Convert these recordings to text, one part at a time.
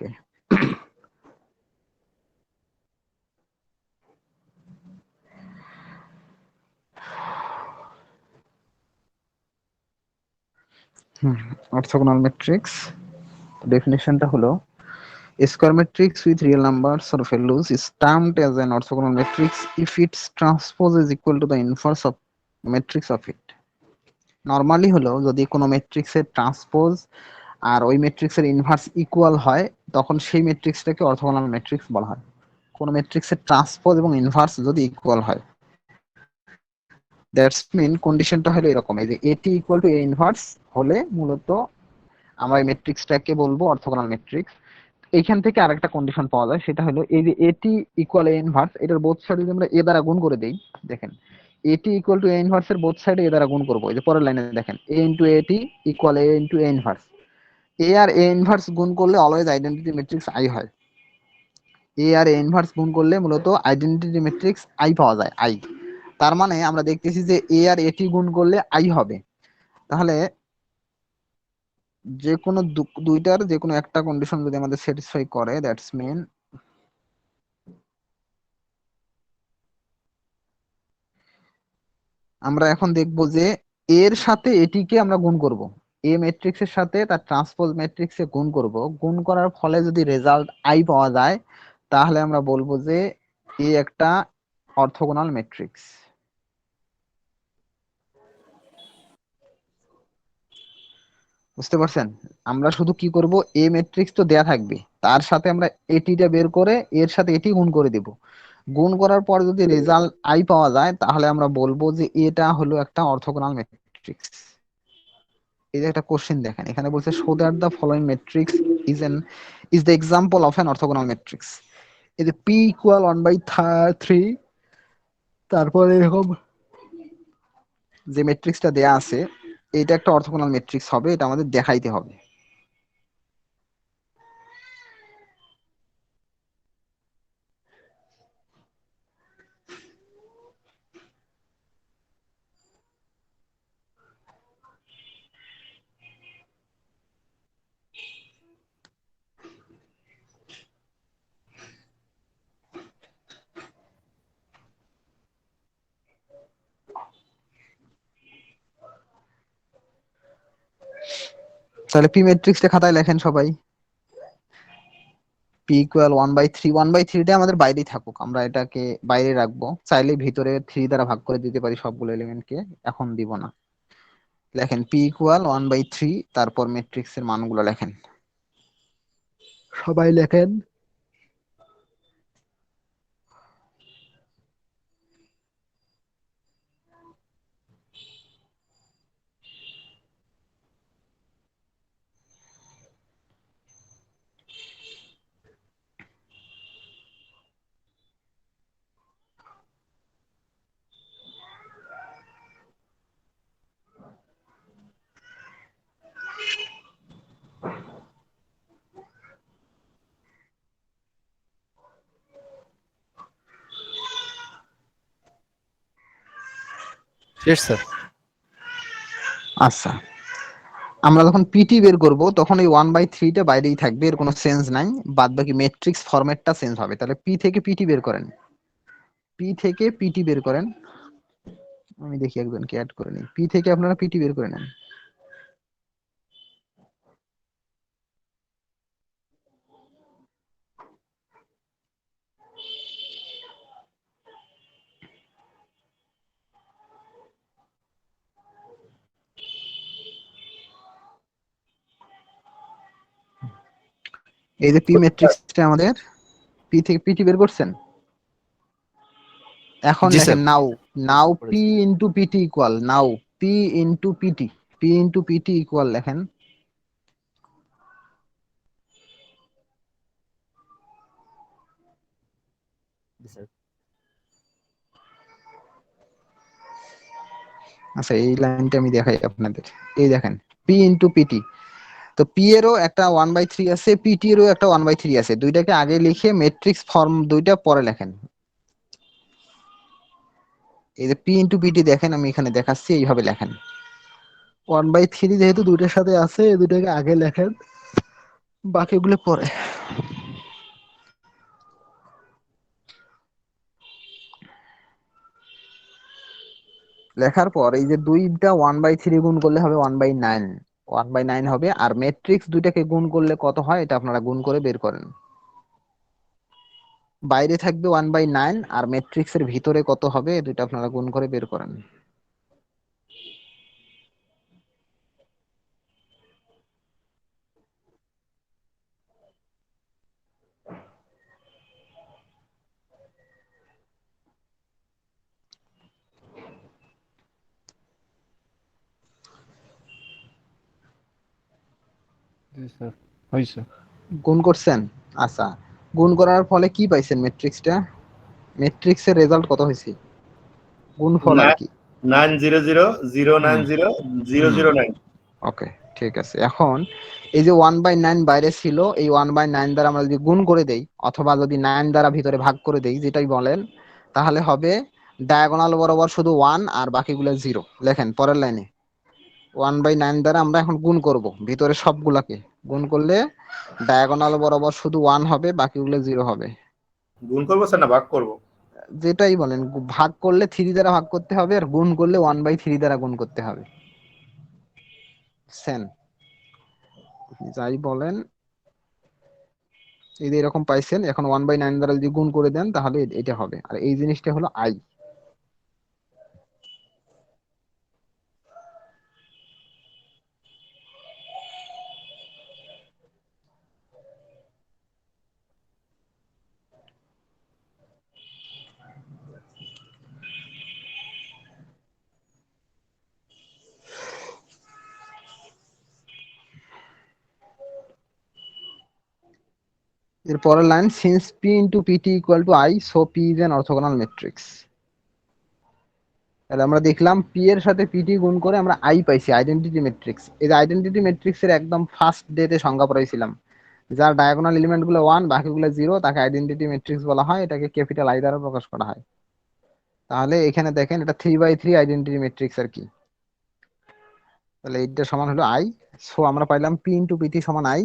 ওকে। Orthogonal matrix ডেফিনেশনটা হলো a square matrix with real numbers or values is termed as an orthogonal matrix if its transpose is equal to the inverse of matrix of it. Normally হলো যদি কোনো ম্যাট্রিক্সের transpose আর ওই ম্যাট্রিক্সের inverse equal হয় তখন সেই ম্যাট্রিক্সটাকে অর্থোগোনাল ম্যাট্রিক্স বলা হয়। কোনো ম্যাট্রিক্সের ট্রান্সপোজ এবং ইনভার্স যদি ইকুয়াল হয়, দ্যাটস মিন কন্ডিশনটা হলো এরকম, এই যে এটি ইকুয়াল টু এ ইনভার্স হলে মূলত আমরা এই ম্যাট্রিক্সটাকে বলবো অর্থোগোনাল ম্যাট্রিক্স। এইখান থেকে আরেকটা কন্ডিশন পাওয়া যায়, সেটা হলো এই যে এটি ইকুয়াল এ ইনভার্স, এটার বোথ সাইড যদি আমরা এ দ্বারা গুণ করে দেই, দেখেন এটি ইকুয়াল টু এ ইনভার্স এর বোথ সাইডে এ দ্বারা গুণ করবো। এই যে পরের লাইনে দেখেন এ ইন্টু এটি equal A into A inverse, A R A inverse গুণ করলে অলওয়েজ আইডেন্টিটি ম্যাট্রিক্স আই হয়। এ আর এ ইনভার্স গুণ করলে মূলত আইডেন্টিটি ম্যাট্রিক্স আই পাওয়া যায়, আই। তার মানে আমরা দেখতেছি যে এ আর এটি গুণ করলে আই হবে। তাহলে যে কোনো দুইটার যে কোনো একটা কন্ডিশন যদি আমাদের স্যাটিসফাই করে, দ্যাটস মিন আমরা এখন দেখব যে এর সাথে এটিকে আমরা গুণ করব, এ ম্যাট্রিক্সের সাথে তার ট্রান্সপোজ ম্যাট্রিক্সে গুণ করব, গুণ করার ফলে যদি রেজাল্ট আই পাওয়া যায় তাহলে আমরা বলবো যে এ একটা অর্থোগোনাল ম্যাট্রিক্স। বুঝতে পারছেন? আমরা শুধু কি করব, এ ম্যাট্রিক্স তো দেয়া থাকবে, তার সাথে আমরা এটিটা বের করে এর সাথে এটি গুণ করে দিব। গুণ করার পর যদি রেজাল্ট আই পাওয়া যায় তাহলে আমরা বলবো যে এটা হলো একটা অর্থোগোনাল ম্যাট্রিক্স। এই যে একটা কোশ্চেন দেখেন, এখানে বলছে show that the following matrix is the example of an orthogonal matrix. এই যে পি ইকুয়াল 1/3, তারপরে এরকম যে ম্যাট্রিক্সটা দেয়া আছে এটা একটা অর্থোগোনাল ম্যাট্রিক্স হবে, এটা আমাদের দেখাইতে হবে। তাহলে পি ম্যাট্রিক্সটা খাতায় লেখেন সবাই। পি ইকুয়াল 1/3, 1/3টা আমাদের বাইরেই থাকুক, আমরা এটাকে বাইরে রাখবো, চাইলে ভিতরে 3 দ্বারা ভাগ করে দিতে পারি সবগুলো এলিমেন্টকে, এখন দিব না। লেখেন পি ইকুয়াল 1/3, তারপর ম্যাট্রিক্সের মানগুলো লেখেন, সবাই লেখেন। শেষ স্যার। আচ্ছা, আমরা যখন পিটি বের করব তখন এই 1/3টা বাইরেই থাকবে, এর কোনো চেঞ্জ নাই, বাদ বাকি ম্যাট্রিক্স ফরম্যাটটা চেঞ্জ হবে। তাহলে পি থেকে পিটি বের করেন, পি থেকে পিটি বের করেন। আমি দেখি একজনকে অ্যাড করে নিই, পি থেকে আপনারা পিটি বের করে নেন। এই যে পি ম্যাট্রিক্সটা আমাদের, পি থেকে পিটি বের করছেন। এখন জি স্যার, লেখেন নাও, নাও পি করেছি। Into PT equal, now P into PT, P into PT equal লেখেন। জি স্যার। আচ্ছা এই লাইনটা আমি দেখাই আপনাদের, এই দেখেন পি ইন্টু পিটি। তো পি এরও একটা 1/3 আছে, পিটি এরও একটা 1/3 আছে, দুইটাকে আগে লিখে ম্যাট্রিক্স ফর্ম দুইটা পরে লেখেন। এই যে পি ইন্টু পিটি দেখেন, আমি এখানে দেখাচ্ছি, এইভাবে লেখেন। 1/3 যেহেতু দুইটার সাথে আছে, এই দুইটাকে আগে লেখেন, বাকিগুলো পরে। লেখার পর এই যে দুইটা 1/3 গুণ করলে হবে 1/9, 1/9 হবে। আর ম্যাট্রিক্স দুইটাকে গুণ করলে কত হয় এটা আপনারা গুণ করে বের করেন। বাইরে থাকবে 1/9 আর ম্যাট্রিক্স এর ভিতরে কত হবে এই দুইটা আপনারা গুণ করে বের করেন। জি স্যার, হয়েছে। গুণ করছেন? আচ্ছা, গুণ করার ফলে কি পাইছেন ম্যাট্রিক্সটা? ম্যাট্রিক্সের রেজাল্ট কত হয়েছে? গুণফল আর কি। 900 090 হুম, 009। ওকে, ঠিক আছে। এখন এই যে 1/9 বাইরে ছিল, এই 1/9 দ্বারা আমরা যদি গুণ করে দেই অথবা যদি 9 দ্বারা ভিতরে ভাগ করে দেই, যেটাই বলেন, তাহলে হবে ডায়াগোনাল বরাবর শুধু 1 আর বাকিগুলো 0। লেখেন পরের লাইনে, 1/9 দ্বারা আমরা এখন গুণ করব ভিতরে সবগুলাকে। গুণ করলে ডায়াগোনাল বরাবর শুধু 1 হবে, বাকিগুলো 0 হবে। গুণ করবো স্যার না ভাগ করবো? যেটাই বলেন, ভাগ করলে 3 দ্বারা ভাগ করতে হবে, আর গুণ করলে 1/3 দ্বারা গুণ করতে হবে। সেন, যাই বলেন, এই যে এরকম পাইছেন। এখন 1/9 দ্বারা যদি গুণ করে দেন তাহলে এটা হবে। আর এই জিনিসটা হলো আই। এর পরের line, since P into PT equal to I, so P is an orthogonal matrix. তাহলে আমরা দেখলাম পি এর সাথে পিটি গুণ করে আমরা আই পাইছি, আইডেন্টিটি ম্যাট্রিক্স। এই যে আইডেন্টিটি ম্যাট্রিক্স এর একদম ফার্স্ট ডেতে সংজ্ঞা পড়াইছিলাম, যার ডায়াগোনাল এলিমেন্ট গুলো 1 বাকিগুলো 0 তাকে আইডেন্টিটি ম্যাট্রিক্স বলা হয়। এটাকে ক্যাপিটাল আই দ্বারা প্রকাশ করা হয়। তাহলে এখানে দেখেন এটা 3/3 আইডেন্টিটি ম্যাট্রিক্স আর কি। তাহলে এইটা সমান হলো আই। সো আমরা পাইলাম পি ইন্টু পিটি সমান আই।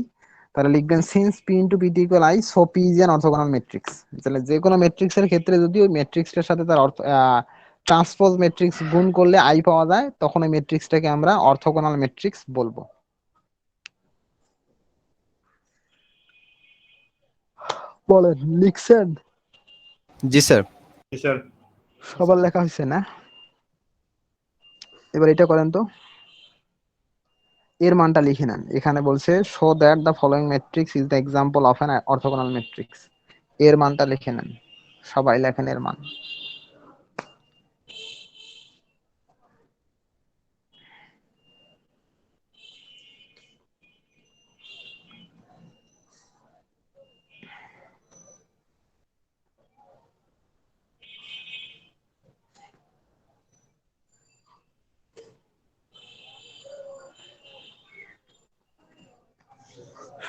তাহলে লিখবেন since P into PT equal I, so P is an orthogonal matrix. তাহলে যে কোনো ম্যাট্রিক্স এর ক্ষেত্রে যদি ওই ম্যাট্রিক্সটার সাথে তার অর্থ ট্রান্সপোজ ম্যাট্রিক্স গুণ করলে আই পাওয়া যায়, তখন ওই ম্যাট্রিক্সটাকে আমরা অর্থোগোনাল ম্যাট্রিক্স বলবো। বলেন, লিখছেন? জি স্যার। জি স্যার। সবার লেখা হয়েছে না? এবার এটা করেন তো, এর মানটা লিখে নেন। এখানে বলছে show that the following matrix is the example of an orthogonal matrix. এর মানটা লিখে নেন, সবাই লেখেন এর মান।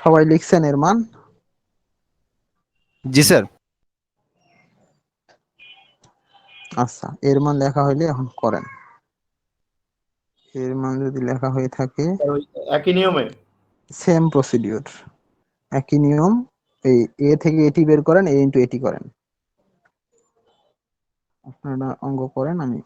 সবাই লিখছেন এর মান? জি স্যার। আচ্ছা, এর মান লেখা হইলে এখন করেন। এর মান যদি লেখা হয়ে থাকে, স্যার, ওই একই নিয়মে। সেম প্রসিডিউর, একই নিয়ম। এই এ থেকে এটি বের করেন, এ ইন্টু এটি করেন। আপনারা অঙ্ক করেন, আমি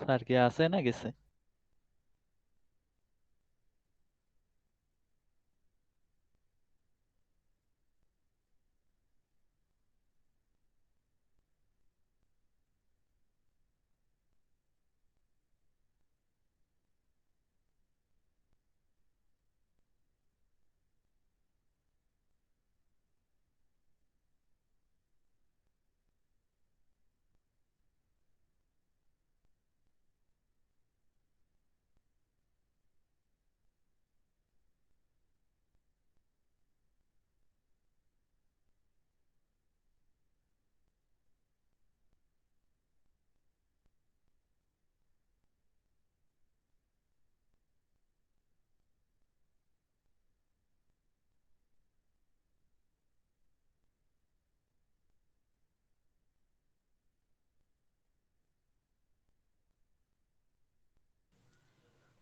স্যার কি আছে না গেছে?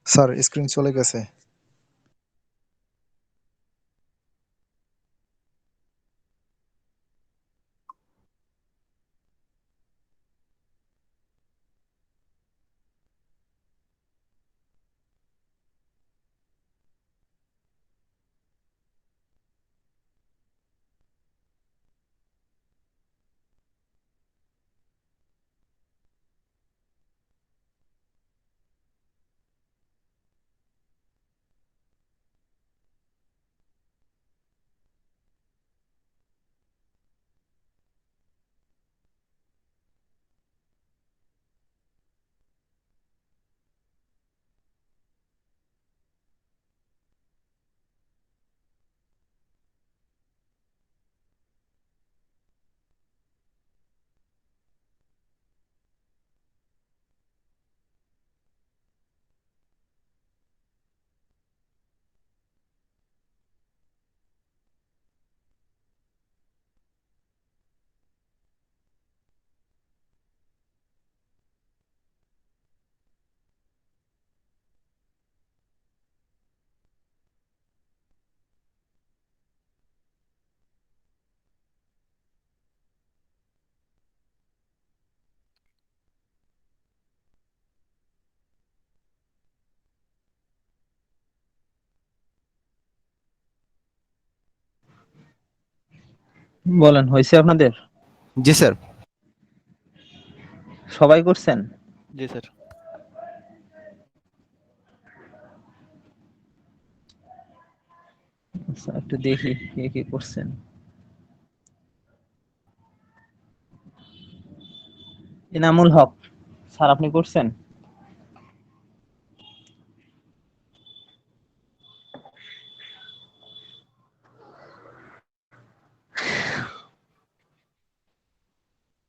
স্যার স্ক্রিন চলে গেছে। বলেন, হয়েছে আপনাদের? জি স্যার। সবাই করছেন? জি স্যার। আচ্ছা, একটু দেখি কে কে করছেন। ইনামুল হক স্যার, আপনি করছেন?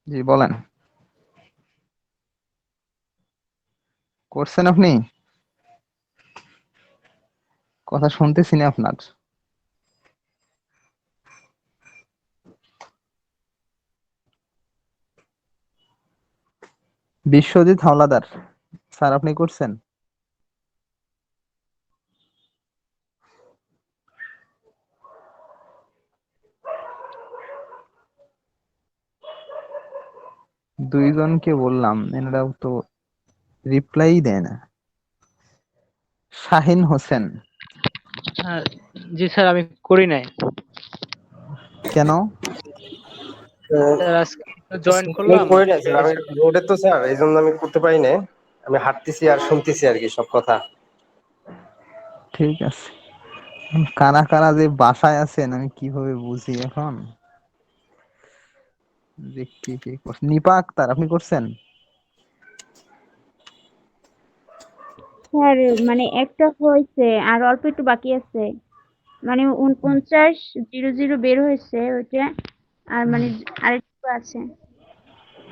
জি বলেন, করছেন আপনি? কথা শুনতেছি না আপনার। বিশ্বজিৎ হাওলাদার স্যার, আপনি করছেন? দুইজনকে বললাম, এনারাও তো রিপ্লাই দেয় না। শাহিন হোসেন, জি স্যার, আমি করি নাই কেন? স্যার। আজকে জয়েন করলাম। করে নাই স্যার, আমি রোডে তো স্যার, এই জন্য আমি করতে পারি না। আমি হাঁটতেছি আর শুনতেছি আর কি সব কথা। ঠিক আছে, কারা কারা যে বাসায় আছেন আমি কিভাবে বুঝি এখন? যে কে কে করছেন। নিপা আক্তার, আপনি করছেন? স্যার মানে একটা হয়েছে আর অল্প একটু বাকি আছে, মানে 4900 বের হয়েছে ওইটা, আর মানে আরেকটু আছে।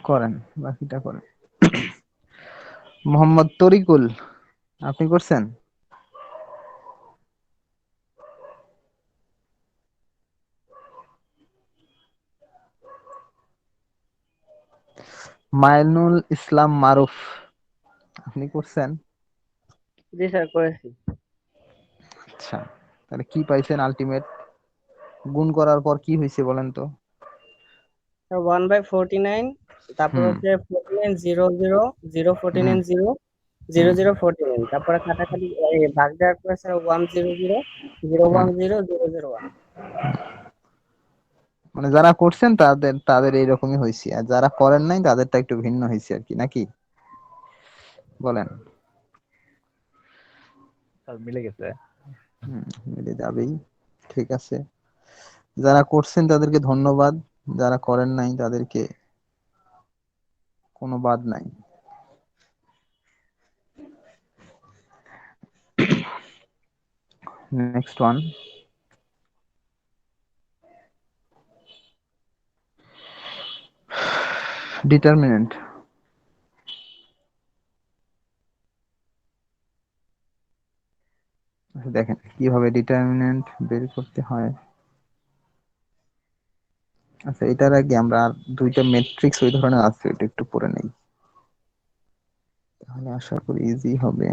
করেন, বাকিটা করেন। মোহাম্মদ তরিকুল, আপনি করছেন? মাইনুল ইসলাম মারুফ, আপনি করছেন? জি স্যার, করেছি। আচ্ছা, তাহলে কি পাইছেন আলটিমেট? গুণ করার পর কি হয়েছে বলেন তো? 1/49, তারপর হুম হচ্ছে 49 0 তারপরে কাটাকাটি ভাগ দেওয়ার পর আছে 100 0 1 0 0 1 মানে যারা করছেন তাদের তাদের এইরকমই হয়েছে, আর যারা করেন নাই তাদেরটা একটু ভিন্ন হয়েছে আর কি, নাকি বলেন? মিলে গেছে। মিলে যাবেই, ঠিক আছে। যারা করছেন তাদেরকে ধন্যবাদ, যারা করেন নাই তাদেরকে কোনো বাদ নাই। Next one, determinant. দেখেন কিভাবে ডিটারমিনেন্ট বের করতে হয়। আচ্ছা, এটার আগে আমরা আর দুইটা ম্যাট্রিক্স ওই ধরনের আছে, এটা একটু পড়ে নেই, তাহলে আশা করি ইজি হবে।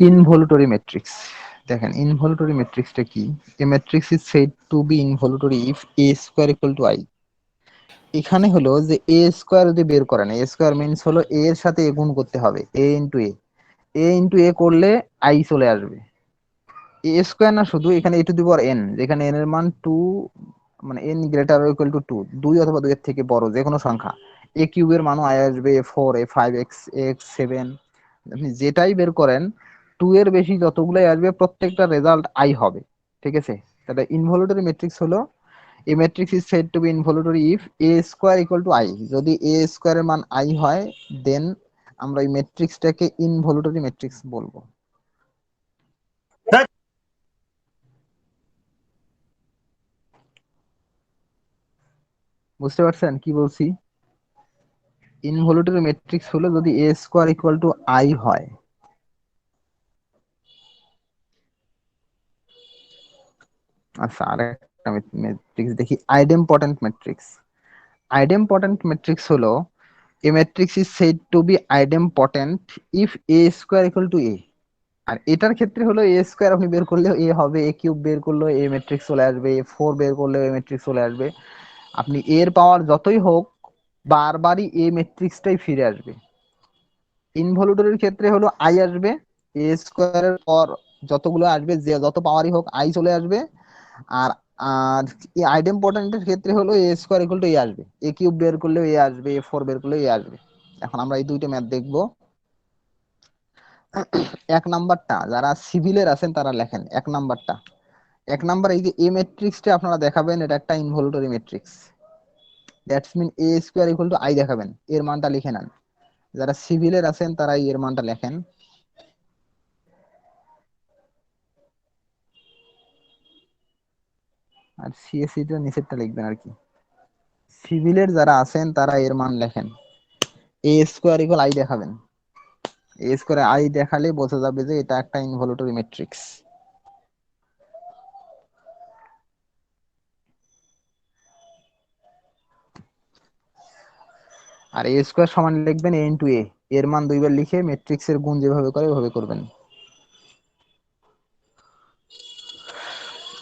Involutory matrix. দেখেন ইনভলিউটরি ম্যাট্রিক্সটা কি? A matrix is said to be involutory if A square equal to I. এখানে হলো যে এ স্কয়ার যদি বের করেন, এ স্কয়ার মিন্স হলো এ এর সাথে এ গুণ করতে হবে, এ into a, A into a করলে আই চলে আসবে। এ স্কয়ার না, শুধু এখানে এ টু দি পাওয়ার এন, যেখানে এন এর মান 2, মানে এন গ্রেটার ইকুয়াল টু 2, 2 অথবা 2 এর থেকে বড় যে কোনো সংখ্যা। এ কিউবের মানও আই আসবে, এ4, এ5, এক্স 7, আপনি যেটাই বের করেন 2 এর বেশি যতগুলাই আসবে প্রত্যেকটা রেজাল্ট আই হবে, ঠিক আছে। তাহলে ইনভলিউটরি ম্যাট্রিক্স হলো, a matrix is said to be involutory if a square equal to I, যদি a square এর মান I হয় দেন আমরা এই ম্যাট্রিক্সটাকে ইনভলিউটরি ম্যাট্রিক্স বলবো। বুঝতে পারছেন কি বলছি? ইনভলিউটরি ম্যাট্রিক্স হলো যদি a square equal to I হয়। আচ্ছা, আরেকটা ম্যাট্রিক্স দেখি, আইডেমপটেন্ট ম্যাট্রিক্স। আইডেমপটেন্ট ম্যাট্রিক্স হলো a matrix is said to be idempotent if a square equal to a। আর এটার ক্ষেত্রে হলো এ স্কোয়ার আপনি বের করলেও এ হবে, এ কিউব বের করলেও এ ম্যাট্রিক্স চলে আসবে, এ4 বের করলেও এ ম্যাট্রিক্স চলে আসবে। আপনি এর পাওয়ার যতই হোক বারবারই এ ম্যাট্রিক্সটাই ফিরে আসবে। ইনভলিউটরির ক্ষেত্রে হলো আই আসবে, এ স্কোয়ারের পর যতগুলো আসবে যে যত পাওয়ারই হোক আই চলে আসবে। আর আর আইডেমপটেন্টের ক্ষেত্রে হলো এ স্কোয়ার ইকুয়াল টু এ আসবে, এ কিউব বের করলেও এ আসবে, এ4 বের করলেও এ আসবে। এখন আমরা এই দুইটা ম্যাথ দেখবো। এক নাম্বারটা যারা সিভিলের আছেন তারা লেখেন, এক নাম্বার এই যে এ ম্যাট্রিক্সটা আপনারা দেখাবেন এটা একটা involutory matrix, that's mean A square equal to I দেখাবেন, এর মানটা লিখে নেন। যারা সিভিলের আছেন তারা এর মানটা লেখেন। আর সিএসসি টা নিচেরটা লিখবেন আর কি। সিভিলের যারা আছেন তারা এর মান লেখেন, এ স্কয়ার ইকুয়াল আই দেখাবেন। এ স্কয়ার আই দেখালে বোঝা যাবে যে এটা একটা ইনভলিউটরি ম্যাট্রিক্স। আর এ স্কয়ার সমান লিখবেন এ ইনটু এ, এর মান দুইবার লিখে ম্যাট্রিক্সের গুণ যেভাবে করে ওইভাবে করবেন।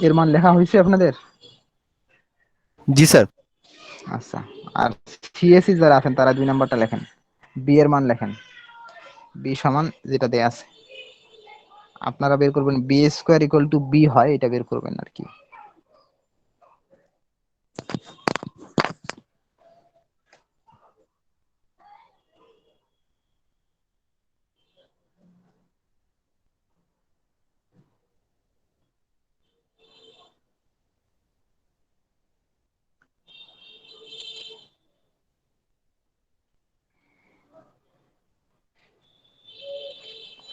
এর মান লেখা হয়েছে আপনাদের? জি স্যার। আচ্ছা, আর সিএসসি যারা আছেন তারা 2 নাম্বারটা লেখেন, বি এর মান লেখেন, বি সমান যেটা দেয়া আছে আপনারা বের করবেন, B square equal to B হয় এটা বের করবেন আর কি।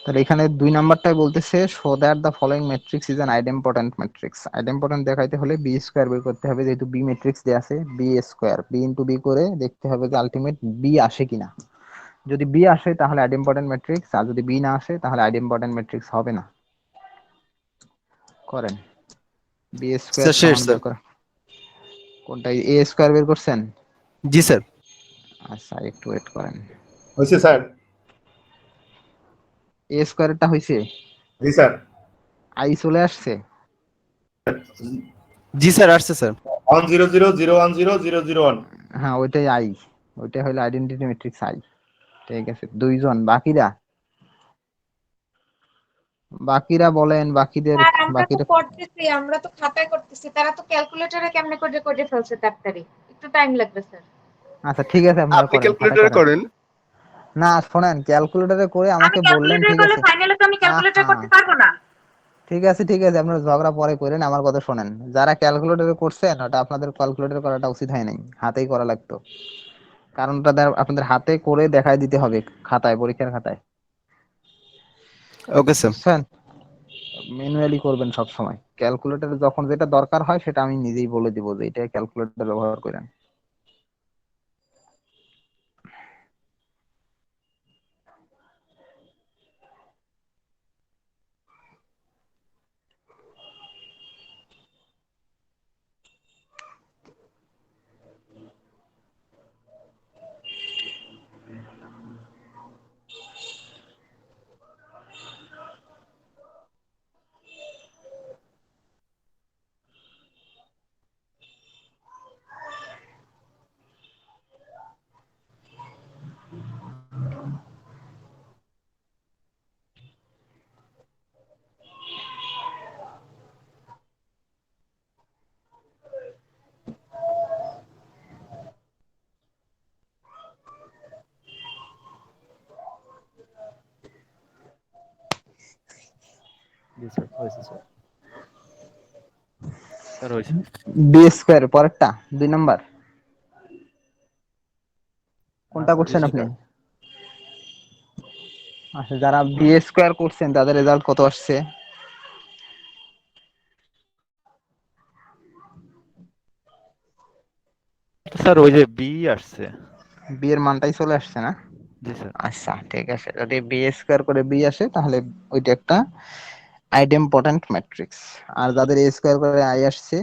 তাহলে এখানে 2 নাম্বারটাই বলতেছে show that the following matrix is an idempotent matrix. Idempotent দেখাইতে হলে বি স্কয়ার বের করতে হবে, যেহেতু বি ম্যাট্রিক্স দেয়া আছে, B square B into B করে দেখতে হবে যে আলটিমেট বি আসে কিনা। যদি বি আসে তাহলে আইডেমপটেন্ট ম্যাট্রিক্স, আর যদি বি না আসে তাহলে আইডেমপটেন্ট ম্যাট্রিক্স হবে না। করেন, বি স্কয়ার স্যার শেষ সমান স্যার। বের করেন। কোনটা, এ স্কয়ার বের করছেন? জি স্যার। আচ্ছা একটু ওয়েট করেন। হয়েছে স্যার। এ স্কয়ারটা হইছে, জি স্যার। আই চলে আসছে। জি স্যার আসছে স্যার। 100010001। হ্যাঁ ওইটাই আই, ওইটা হলো আইডেন্টিটি ম্যাট্রিক্স আই। ঠিক আছে, দুইজন। বাকিরা বাকিরা বলেন, বাকিদের স্যার আমরা তো বাকিরা করতেছি, আমরা তো খাতায় করতেছি, তারা তো ক্যালকুলেটরে কেমনে করে করে ফেলছে তাড়াতাড়ি, একটু টাইম লাগবে স্যার। আচ্ছা ঠিক আছে, আপনারা আপনি করেন, খাতা ক্যালকুলেটরে করেন। করেন। না শোনেন, ক্যালকুলেটরে করে আমি আমাকে বললেন, ক্যালকুলেটরে ঠিক করলে আছে। ফাইনালে তো আমি ক্যালকুলেটর আহা, করতে পারবো না। ঠিক আছে ঠিক আছে, আপনারা ঝগড়া পরে করেন, আমার কথা শোনেন। যারা ক্যালকুলেটরে করছেন ওটা আপনাদের ক্যালকুলেটর করাটা উচিত হয় নাই, হাতেই করা লাগতো। কারণ ওটা আপনাদের হাতে করে দেখায় দিতে হবে খাতায়, পরীক্ষার খাতায়, ওকে স্যার। বুঝছেন? ম্যানুয়ালি করবেন সব সময়। ক্যালকুলেটরে যখন যেটা দরকার হয় সেটা আমি নিজেই বলে দিব যে এটা ক্যালকুলেটর ব্যবহার করেন। জি স্যার হয়েছে স্যার। স্যার হয়েছে। বি স্কোয়ার পরেরটা 2 নাম্বার কোনটা স্যার, করছেন জি আপনি? স্যার। আচ্ছা, যারা বি স্কোয়ার করছেন তাদের রেজাল্ট কত আসছে? স্যার ওই যে বি আসছে। বি এর মানটাই চলে আসছে না? জি স্যার। আচ্ছা ঠিক আছে, যদি বি স্কোয়ার করে বি আসে তাহলে ওইটা একটা আইডেম্পটেন্ট ম্যাট্রিক্স। আর যাদের এ স্কোয়ার করে আই আসছে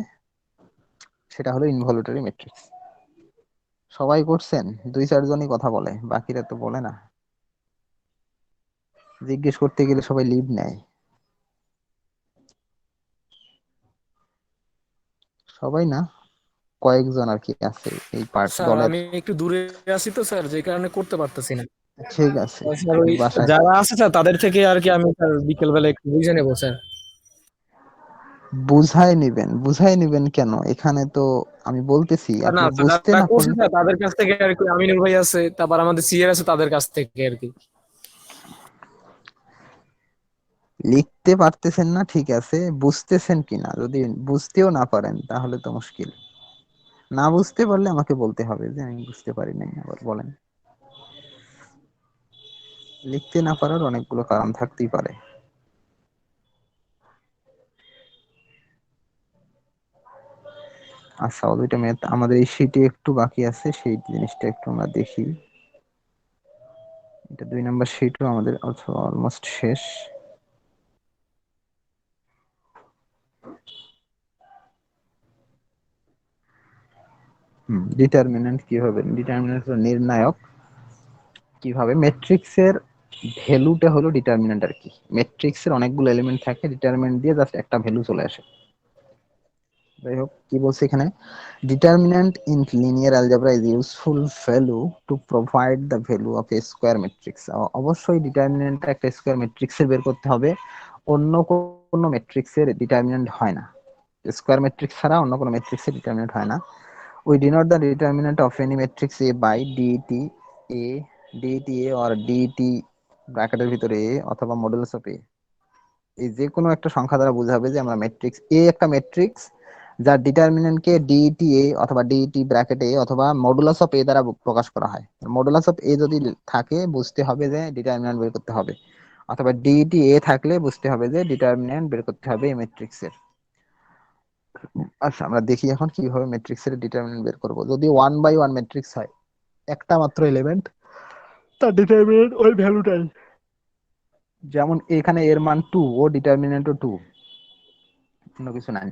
সেটা হলো ইনভলিউটরি ম্যাট্রিক্স। সবাই করছেন? 2-4 জনই কথা বলে, বাকিরা তো বলে না। জিজ্ঞেস করতে গেলে সবাই লিভ নেয়। সবাই না, কয়েকজন আর কি আছে এই পার্ট স্যার দলের। আমি একটু দূরে আছি তো স্যার, যে কারণে করতে পারতেছি না। ঠিক আছে, স্যার ওই বাসায় যারা আছে স্যার তাদের থেকে আর কি আমি স্যার বিকেল বেলা একটু বুঝে নেবো স্যার। বুঝাই নিবেন কেন? এখানে তো আমি বলতেছি, না আপনি স্যার, বুঝতে যারা না করছে পারলে স্যার তাদের কাছ থেকে আর কি, আমিনুল ভাই আছে, তারপর আমাদের সিআর আছে, তাদের কাছ থেকে আর কি। লিখতে পারতেছেন না, ঠিক আছে, বুঝতেছেন কিনা যদি বুঝতেও না পারেন তাহলে তো মুশকিল। না বুঝতে পারলে আমাকে বলতে হবে যে আমি বুঝতে পারি নাই, আবার বলেন। লিখতে না পারার অনেকগুলো কারণ থাকতেই পারে। আচ্ছা, ও দুইটা ম্যাথ আমাদের এই শীটে একটু বাকি আছে, সেই জিনিসটা একটু আমরা দেখি। এটা 2 নাম্বার শীটও আমাদের অলমোস্ট শেষ। ডিটারমিন্যান্ট কিভাবে, ডিটারমিন্যান্ট হলো নির্ণায়ক। কিভাবে ম্যাট্রিক্সের ভ্যালুটা হলো ডিটারমিন্যান্ট আর কি। ম্যাট্রিক্সের অনেকগুলো এলিমেন্ট থাকে, ডিটারমিন্যান্ট দিয়ে জাস্ট একটা ভ্যালু চলে আসে। যাই হোক, কি বলছে এখানে, determinant in linear algebra is useful value to provide the value of A square matrix. অবশ্যই ডিটারমিন্যান্টটা একটা স্কোয়ার ম্যাট্রিক্সের বের করতে হবে, অন্য কোনো ম্যাট্রিক্সের ডিটারমিন্যান্ট হয় না। স্কোয়ার ম্যাট্রিক্স ছাড়া অন্য কোনো ম্যাট্রিক্সের ডিটারমিন্যান্ট হয় না। We denote the determinant of any matrix A by DET A or DET ব্র্যাকেটের ভিতরে A অথবা মডুলাস অফ A। এই যে কোনো একটা সংখ্যা দ্বারা বোঝাবে যে আমরা ম্যাট্রিক্স A একটা ম্যাট্রিক্স যার ডিটারমিন্যান্টকে DET A অথবা DET ব্র্যাকেট A অথবা মডুলাস অফ A দ্বারা প্রকাশ করা হয়। মডুলাস অফ A যদি থাকে বুঝতে হবে যে ডিটারমিন্যান্ট বের করতে হবে, অথবা DET A থাকলে বুঝতে হবে যে ডিটারমিন্যান্ট বের করতে হবে এই ম্যাট্রিক্সের। আচ্ছা, আমরা দেখি এখন কিভাবে ম্যাট্রিক্সের ডিটারমিন্যান্ট বের করব। যদি 1/1 ম্যাট্রিক্স হয়, একটা মাত্র এলিমেন্ট, তার ডিটারমিন্যান্ট ওই ভ্যালুটাই। যেমন এখানে এর মান 2, ও ডিটারমিন্যান্টও 2, অন্য কিছু নাই।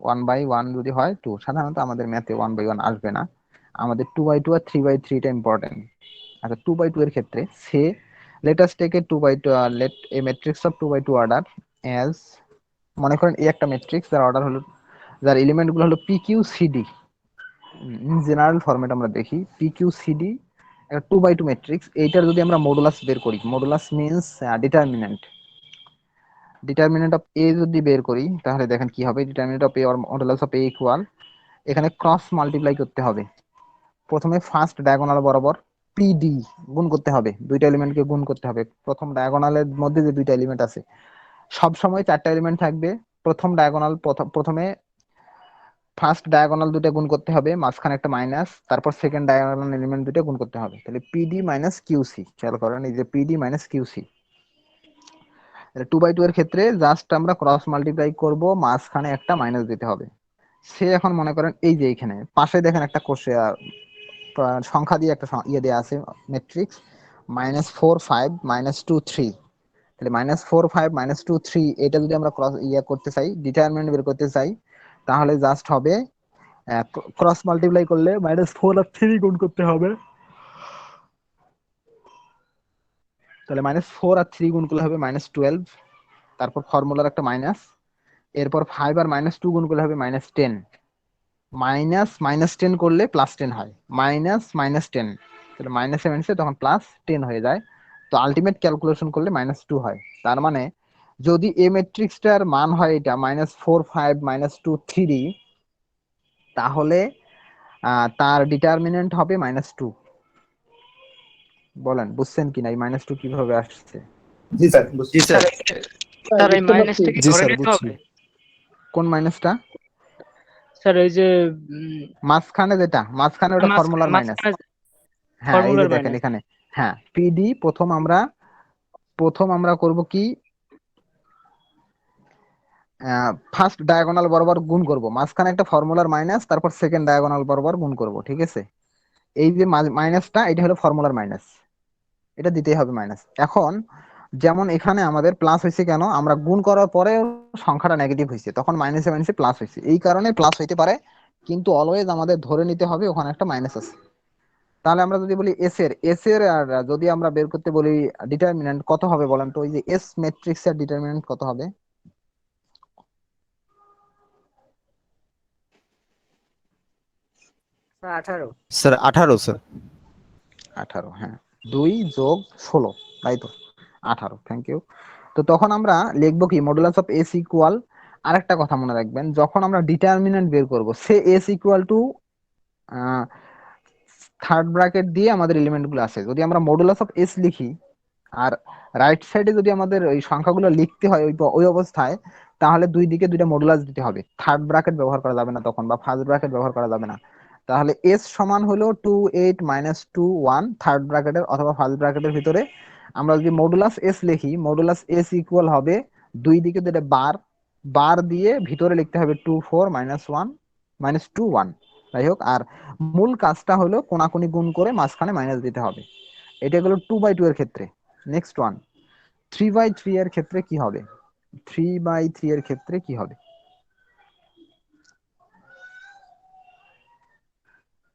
1/1 যদি হয় 2, সাধারণত আমাদের ম্যাথে 1/1 আসবে না, আমাদের 2/2 আর 3/3 টা ইম্পর্টেন্ট। আচ্ছা, 2/2 এর ক্ষেত্রে say let us take a 2/2, let a matrix of 2/2 order as, মনে করেন এই একটা ম্যাট্রিক্স যার অর্ডার হলো যার এলিমেন্ট গুলো হলো P Q C D. In general format আমরা দেখি পি কিউ সিডি একটা 2x2 ম্যাট্রিক্স। এইটার যদি আমরা মডুলাস বের করি, modulus means determinant, determinant of A যদি বের করি তাহলে দেখেন কি হবে, determinant of A or modulus of A equal, এখানে ক্রস মাল্টিপ্লাই করতে হবে। প্রথমে ফার্স্ট ডায়াগোনাল বরাবর পিডি গুণ করতে হবে, দুইটা এলিমেন্টকে গুণ করতে হবে। প্রথম ডায়াগোনালের মধ্যে যে দুইটা এলিমেন্ট আছে সব সময় চারটা এলিমেন্ট থাকবে। প্রথম ডায়াগোনাল প্রথমে ফার্স্ট ডায়াগোনাল দুটো গুণ করতে হবে, মাঝখানে একটা মাইনাস, তারপর সেকেন্ড ডায়াগোনাল এলিমেন্ট দুটো গুণ করতে হবে। তাহলে পিডি মাইনাস কিউসি, খেয়াল করেন এই যে পিডি মাইনাস কিউসি। 2x2 এর ক্ষেত্রে জাস্ট আমরা ক্রস মাল্টিপ্লাই করব, মাঝখানে একটা মাইনাস দিতে হবে। সে এখন মনে করেন এই যে এখানে পাশে দেখেন একটা সংখ্যা দিয়ে একটা ইয়ে দেওয়া আছে ম্যাট্রিক্স -4 5 -2 3। তাহলে -4 5 -2 3 এটা যদি আমরা ক্রস ইয়ে করতে চাই, ডিটারমিনেন্ট বের করতে চাই, তাহলে জাস্ট হবে ক্রস মাল্টিপ্লাই করলে -4 আর 3 গুণ করতে হবে। তাহলে -4 আর 3 গুণ করলে হবে -12, তারপর ফর্মুলার একটা মাইনাস, এরপর 5 আর -2 গুণ করলে হবে -10, -10 করলে +10 হয়, -10, তাহলে মাইনাসে মাইনাসে তখন +10 হয়ে যায়। তো আলটিমেট ক্যালকুলেশন করলে -2 হয়। তার মানে যদি এ ম্যাট্রিক্সটার মান হয় এটা -4 5 -2 3, তাহলে তার ডিটারমিনেন্ট হবে -2। বলেন বুঝছেন কিনা এই -2 কিভাবে আসছে? জি স্যার, জি স্যার। স্যার এই মাইনাসটা কি জি ধরে স্যার, নিতে বুঝছি। হবে? কোন মাইনাসটা? স্যার এই যে মাঝখানে যেটা, মাঝখানে ওটা ফর্মুলার মাইনাস। মাঝখানে হ্যাঁ এই যে ফর্মুলার দেখেন মাইনাস। এখানে, হ্যাঁ পিডি প্রথম আমরা করব কি, ফার্স্ট ডায়াগোনাল বরাবর গুণ করব, মাঝখানে একটা ফর্মুলার মাইনাস, তারপর সেকেন্ড ডায়াগোনাল বরাবর গুণ করব, ঠিক আছে? এই যে মাইনাসটা এটা হলো ফর্মুলার মাইনাস, এটা দিতেই হবে মাইনাস। এখন যেমন এখানে আমাদের প্লাস হয়েছে কেন, আমরা গুণ করার পরে সংখ্যাটা নেগেটিভ হয়েছে, তখন মাইনাসে মাইনাসে প্লাস হয়েছে, এই কারণে প্লাস হইতে পারে, কিন্তু অলওয়েজ আমাদের ধরে নিতে হবে ওখানে একটা মাইনাস আছে। তাহলে আমরা যদি বলি এস এর আর যদি আমরা বের করতে বলি ডিটারমিনেন্ট কত হবে বলেন তো, ওই যে এস ম্যাট্রিক্স এর ডিটারমিনেন্ট কত হবে? Sir 18 sir. 18, হ্যাঁ 2 যোগ 16, তাই তো 18, থ্যাংক ইউ। তো তখন আমরা লিখবো কি, মডুলাস অফ এস ইকুয়াল, আরেকটা কথা মনে রাখবেন, যখন আমরা ডিটারমিনেন্ট বের করব say S equal to third bracket দিয়ে আমাদের এলিমেন্ট গুলো আছে, যদি আমরা মডুলাস অফ এস লিখি আর রাইট সাইডে যদি আমাদের ওই সংখ্যাগুলো লিখতে হয় ওই অবস্থায়, তাহলে দুই দিকে দুইটা মডুলাস দিতে হবে, থার্ড ব্র্যাকেট ব্যবহার করা যাবে না তখন, বা ফার্স্ট ব্র্যাকেট ব্যবহার করা যাবে না। তাহলে এস সমান হলো 2 8 -2 1 থার্ড ব্র্যাকেটের অথবা ফার্স্ট ব্র্যাকেটের ভিতরে। আমরা যদি মডুলাস এস লিখি, মডুলাস এস ইকুয়াল হবে দুই দিকে দুইটা বার দিয়ে ভিতরে লিখতে হবে 2 4 -1 -2 1, যাই হোক। আর মূল কাজটা হলো কোনাকুনি গুণ করে মাঝখানে মাইনাস দিতে হবে। এটা হলো 2x2 এর ক্ষেত্রে। নেক্সট ওয়ান, 3x3 এর ক্ষেত্রে কি হবে? 3x3 এর ক্ষেত্রে কি হবে?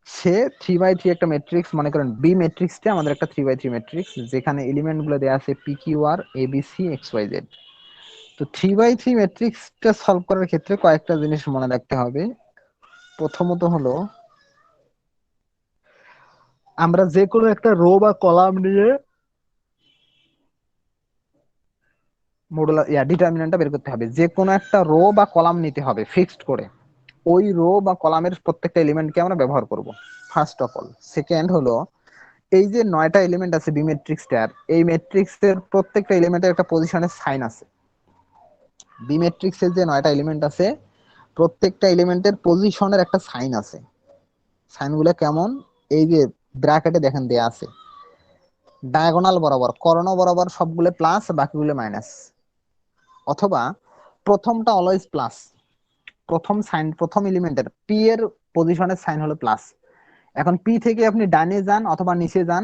সে 3x3 একটা ম্যাট্রিক্স, মনে করেন বি ম্যাট্রিক্সটা আমাদের একটা 3x3 ম্যাট্রিক্স, যেখানে এলিমেন্ট গুলো দেওয়া আছে P Q R A B C X Y Z. তো 3x3 ম্যাট্রিক্সটা সলভ করার ক্ষেত্রে কয়েকটা জিনিস মনে রাখতে হবে। প্রথমত হলো আমরা যে কোনো একটা রো বা কলাম নিয়ে মডুলার ডিটারমিনেন্টটা বের করতে হবে। যে কোনো একটা রো বা কলাম নিতে হবে ফিক্সড করে, ওই রো বা কলামের প্রত্যেকটা এলিমেন্টকে আমরা ব্যবহার করব ফার্স্ট অফ অল। সেকেন্ড হলো এই যে 9টা এলিমেন্ট আছে বি ম্যাট্রিক্সটার, এই ম্যাট্রিক্সের প্রত্যেকটা এলিমেন্টের একটা পজিশনের সাইন আছে। বি ম্যাট্রিক্সের যে 9টা এলিমেন্ট আছে প্রত্যেকটা এলিমেন্টের পজিশনের একটা সাইন আছে। সাইনগুলো কেমন, এই যে ব্র্যাকেটে দেখেন দেয়া আছে, ডায়াগোনাল বরাবর কর্ণ বরাবর সবগুলো প্লাস বাকিগুলো মাইনাস, অথবা প্রথমটা অলওয়েজ প্লাস, প্রথম এলিমেন্টের পি এর পজিশনের সাইন হলো প্লাস। এখন পি থেকে আপনি ডানে যান অথবা নিচে যান,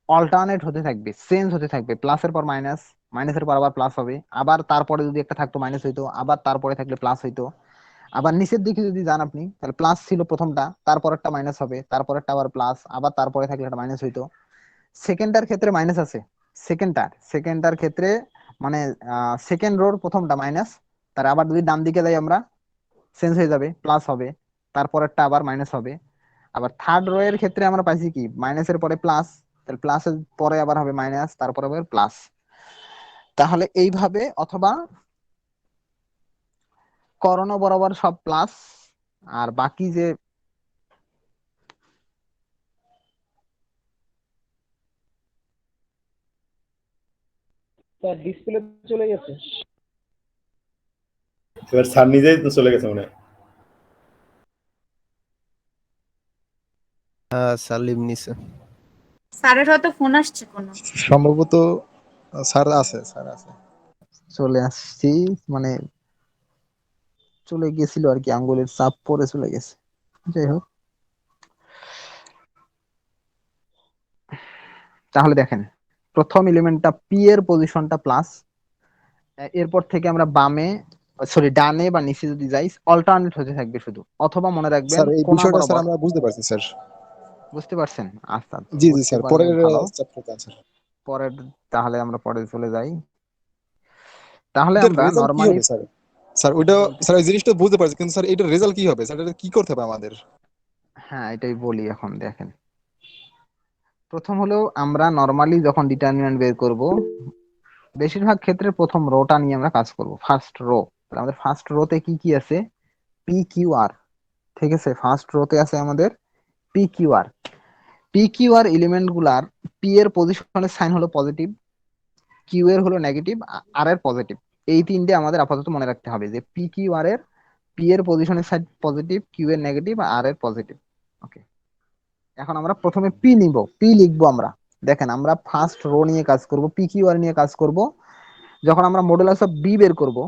অল্টারনেট হতে থাকবে, চেঞ্জ হতে থাকবে, প্লাসের পর মাইনাস, মাইনাসের পর আবার প্লাস হবে, আবার তারপরে যদি একটা থাকতো মাইনাস হইতো, আবার তারপরে থাকলে প্লাস হইতো। আবার নিচের দিকে যদি যান আপনি, তাহলে প্লাস ছিল প্রথমটা, তারপর একটা মাইনাস হবে, তারপর একটা আবার প্লাস, আবার তারপরে থাকলে একটা মাইনাস হইতো। সেকেন্ডটার ক্ষেত্রে মাইনাস আছে, সেকেন্ডটার ক্ষেত্রে মানে সেকেন্ড রোর প্রথমটা মাইনাস, তার আবার যদি ডান দিকে যাই আমরা, চেঞ্জ হয়ে যাবে, প্লাস হবে, তারপরেরটা আবার মাইনাস হবে। আবার থার্ড রো এর ক্ষেত্রে আমরা পাইছি কি মাইনাসের পরে প্লাস, তাহলে প্লাসের পরে আবার হবে মাইনাস, তারপরে আবার প্লাস। তাহলে এইভাবে, অথবা কর্ণ বরাবর সব প্লাস, আর বাকি যে স্যার ডিসপ্লে চলে গেছে। এবার স্যার নিজেই তো চলে গেছে মনে হয়। সালিম নিছে। স্যারের হয়তো ফোন আসছে কোনো। সম্ভবত স্যার আছে, স্যার আছে। চলে আসছি, মানে চলে গেছিল আর কি, আঙ্গুলের চাপ পরে চলে গেছে। যাই হোক, তাহলে দেখেন প্রথম এলিমেন্টটা পি এর পজিশনটা প্লাস, এরপর থেকে আমরা বামে, সরি ডানে বা নিচে যদি যাই অল্টারনেট হতে থাকবে শুধু, অথবা মনে রাখবেন স্যার এই কোণা বিষয়টা স্যার বরাবর। আমরা বুঝতে পারছি স্যার। বুঝতে পারছেন? আচ্ছা, জি জি বুঝতে স্যার, পারলে পরের ভালো। চ্যাপ্টারতে আছে। পরের, তাহলে আমরা পরে চলে যাই। তাহলে এটার আমরা রেজাল্ট কি নরমালি হবে স্যার? স্যার ওইটা, স্যার এই জিনিসটা বুঝতে পারছি, কিন্তু স্যার এটার রেজাল্ট কি হবে? স্যার এটা কি করতে হবে আমাদের? হ্যাঁ এটাই বলি এখন। দেখেন প্রথম হলো আমরা নরমালি যখন ডিটারমিনেন্ট বের করব, বেশিরভাগ ক্ষেত্রে প্রথম রোটা নিয়ে আমরা কাজ করব, ফার্স্ট রো। আমাদের ফার্স্ট রোতে কি কি আছে? পি কিউ আর, ঠিক আছে? ফার্স্ট রোতে আছে আমাদের পি কিউ আর। পি কিউ আর এলিমেন্ট গুলার পি এর পজিশনের সাইন হলো পজিটিভ, কিউ এর হলো নেগেটিভ, আর এর পজিটিভ। এই তিনটে আমাদের আপাতত মনে রাখতে হবে যে পি কিউ আর এর পি এর পজিশনের সাইড পজিটিভ, কিউ এর নেগেটিভ, আর এর পজিটিভ। ওকে, এখন আমরা প্রথমে পি নিব, পি লিখবো আমরা। দেখেন আমরা ফার্স্ট রো নিয়ে কাজ করব, পি কিউ আর নিয়ে কাজ করব। যখন আমরা মডুলাস অফ বি বের করব,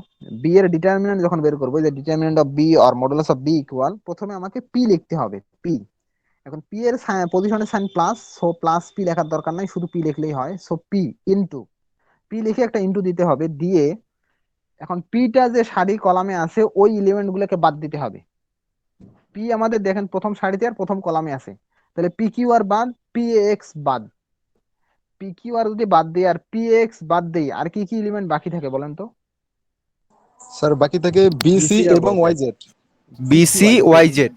বি এর ডিটারমিনেন্ট যখন বের করব, যে determinant of B or modulus of B equal, প্রথমে আমাকে পি লিখতে হবে, পি। এখন পি এর পজিশনের sign plus, so plus P লেখার দরকার নাই, শুধু পি লিখলেই হয়। সো পি ইনটু, পি লিখে একটা ইনটু দিতে হবে, দিয়ে এখন পিটা যে সারি কলামে আছে ওই এলিমেন্ট গুলোকে বাদ দিতে হবে। পি আমাদের দেখেন প্রথম সারিতে আর প্রথম কলামে আছে, তাহলে পি কিউ আর বাদ, পি এক্স বাদ। পি কিউ আর যদি বাদ দিই আর পি এক্স বাদ দেই, আর কি কি এলিমেন্ট বাকি থাকে বলেন তো? স্যার বাকি থাকে বিসি এবং YZ. BC YZ.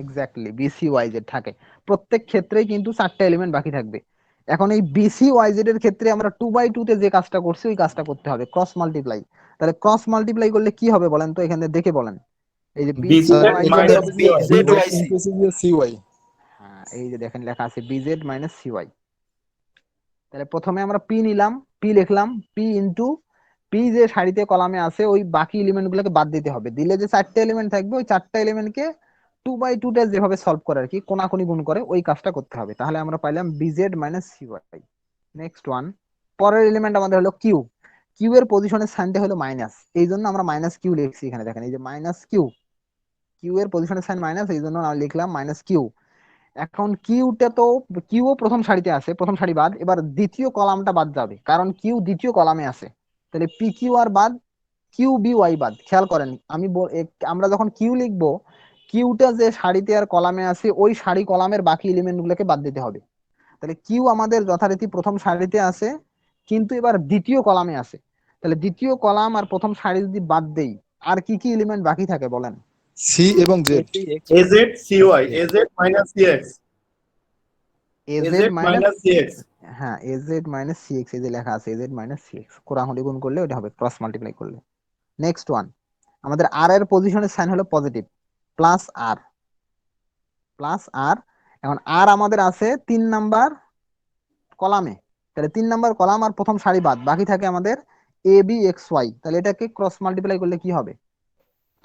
Exactly, BC YZ থাকে। প্রত্যেক ক্ষেত্রেই কিন্তু 4টা এলিমেন্ট বাকি থাকবে। এখন এই বিসি ওয়াইজেড এর ক্ষেত্রে আমরা 2/2 তে যে কাজটা করছি ওই কাজটা করতে হবে, ক্রস মাল্টিপ্লাই। তাহলে ক্রস মাল্টিপ্লাই করলে কি হবে বলেন তো, এখানে দেখে বলেন। এই যে বিসি BZ স্যার এখানে minus হবে CY যে ইনক্লুসিভ যে সিওয়াই। হ্যাঁ এই যে দেখেন লেখা আছে বিজেড মাইনাস সিওয়াই। তাহলে প্রথমে আমরা পি নিলাম, পি লিখলাম, পি ইনটু পি যে সারিতে কলামে আছে ওই বাকি এলিমেন্ট গুলোকে বাদ দিতে হবে, দিলে যে 4টা এলিমেন্ট থাকবে ওই 4টা এলিমেন্টকে 2/2 টা যেভাবে সলভ করে আর কি, কোনাকুনি গুণ করে ওই কাজটা করতে হবে। তাহলে আমরা পাইলাম BZ minus CY. Next one, পরের এলিমেন্ট আমাদের হলো কিউ। কিউ এর পজিশনের সাইনটা হলো মাইনাস, এই জন্য আমরা মাইনাস কিউ লিখছি এখানে। দেখেন এই যে মাইনাস কিউ, কিউ এর পজিশনের সাইন মাইনাস, এই জন্য আমরা লিখলাম মাইনাস কিউ। এখন কিউটা তো, কিউও প্রথম সারিতে আছে, প্রথম সারি বাদ, এবার দ্বিতীয় কলামটা বাদ যাবে কারণ কিউ দ্বিতীয় কলামে আছে। তাহলে পি কিউ আর বাদ, কিউ বি ওয়াই বাদ। খেয়াল করেন আমি আমরা যখন কিউ লিখবো, কিউটা যে সারিতে আর কলামে আছে ওই সারি কলামের বাকি এলিমেন্ট গুলোকে বাদ দিতে হবে। তাহলে কিউ আমাদের যথারীতি প্রথম সারিতে আছে কিন্তু এবার দ্বিতীয় কলামে আছে, তাহলে দ্বিতীয় কলাম আর প্রথম সারি যদি বাদ দেই আর কি কি এলিমেন্ট বাকি থাকে বলেন? সি এবং Z. AZ CY, AZ minus CX, AZ AZ minus, minus CX। হ্যাঁ এজেড মাইনাস সিএক্স, এই যে লেখা আছে এজেড মাইনাস সিএক্স, কোড়াকুড়ি গুণ করলে ওটা হবে, ক্রস মাল্টিপ্লাই করলে। নেক্সট ওয়ান, আমাদের আর এর পজিশনের সাইন হলো পজিটিভ, প্লাস আর, প্লাস আর। এখন আর আমাদের আছে 3 নাম্বার কলামে, তাহলে 3 নাম্বার কলাম আর প্রথম সারি বাদ, বাকি থাকে আমাদের এ বি এক্স ওয়াই। তাহলে এটাকে ক্রস মাল্টিপ্লাই করলে কি হবে?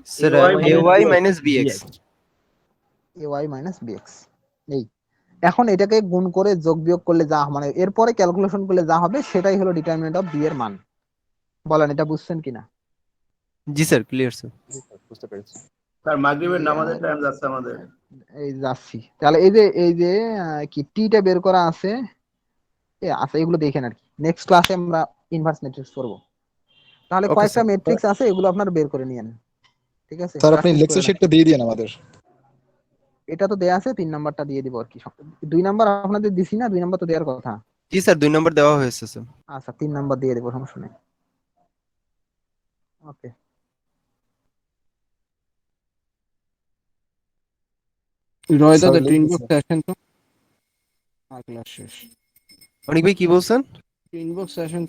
Sir AY minus AY BX। Minus BX. A Y minus BX. এই এখন এটাকে গুণ করে যোগ বিয়োগ করলে যা, মানে এরপরে ক্যালকুলেশন করলে যা হবে সেটাই হলো ডিটারমিনেন্ট অফ বি এর মান। বলেন এটা বুঝছেন কিনা? জি স্যার, ক্লিয়ার স্যার। বুঝতে পেরেছি। স্যার মাগরিবের নামাজের টাইম যাচ্ছে আমাদের। এই যাচ্ছি, তাহলে এই যে কি টিটা বের করা আছে, আচ্ছা এগুলো দেখেন আর কি, নেক্সট ক্লাসে আমরা ইনভার্স ম্যাট্রিক্স করব। তাহলে ওকে কয়েকটা স্যার। ম্যাট্রিক্স আছে এগুলো আপনারা বের করে নিয়েন, ঠিক আছে? স্যার আপনি প্র্যাকটিস করে লেকচার নেন। শিটটা দিয়ে দিন আমাদের। এটা তো দেয়া আছে, 3 নাম্বারটা দিয়ে দিব আর কি। 2 নাম্বার আপনাদের দিছি না, 2 নাম্বার তো দেওয়ার কথা। জি স্যার, 2 নম্বর দেওয়া হয়েছে স্যার। আচ্ছা 3 নাম্বার দিয়ে দেবো, সমস্যা নেই। ওকে। রয়দা দা ইনবক্স আসেন তো ক্লাস শেষ অনেক ভাই কি বলছেন ইনবক্স আসেন